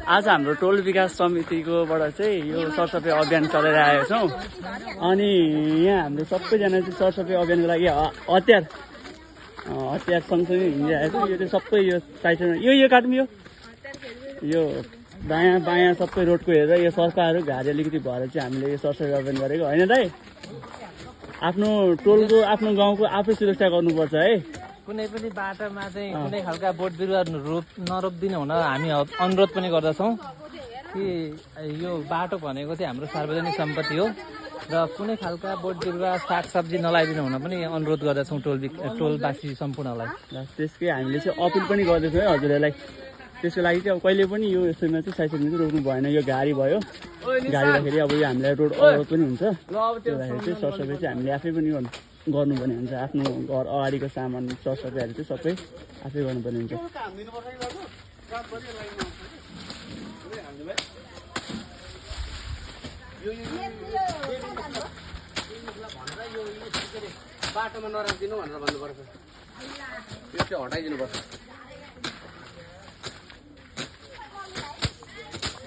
आज हाम्रो टोल विकास समितिकोबाट चाहिँ यो सरसफाइ अभियान चलाइरहेका छौँ अनि यहाँ हाम्रो सबैजना चाहिँ सरसफाइ अभियानको लागि हतियार सँगसँगै हिँडिरहेको छ। यो चाहिँ सबै यो साइडमा यो काटौँ यो दायाँ बायाँ सबै रोडको हेरेर यो सरकारहरू घारी अलिकति भएर चाहिँ हामीले यो सरसफाइ अभियान गरेको होइन दाइ। आफ्नो टोलको आफ्नो गाउँको आफै सुरक्षा गर्नुपर्छ है। कुनै पनि बाटोमा चाहिँ कुनै खालका बोट बिरुवा नरोपिदिनु हुन हामी अनुरोध पनि गर्दछौँ कि यो बाटो भनेको चाहिँ हाम्रो सार्वजनिक सम्पत्ति हो र कुनै खालका बोट बिरुवा सागसब्जी नलाइदिनु हुन पनि अनुरोध गर्दछौँ टोलवासी सम्पूर्णलाई। त्यसकै हामीले चाहिँ अपिल पनि गर्दैछौँ है हजुरहरूलाई। त्यसको लागि चाहिँ अब कहिले पनि यो यसैमा चाहिँ साइड साइडमा चाहिँ रोक्नु भएन। यो गाडी भयो, गाडी राखेर अब यो हामीलाई रोड अवरोध पनि हुन्छ। त्यो भएर चाहिँ सरसफाइ चाहिँ हामीले आफै पनि गर्नुपर्ने हुन्छ। आफ्नो घर अगाडिको सामान सरसफाइहरू चाहिँ सबै आफै गर्नुपर्ने हुन्छ। बाटोमा नराखिदिनु भनेर भन्नुपर्छ, यो चाहिँ हटाइदिनुपर्छ।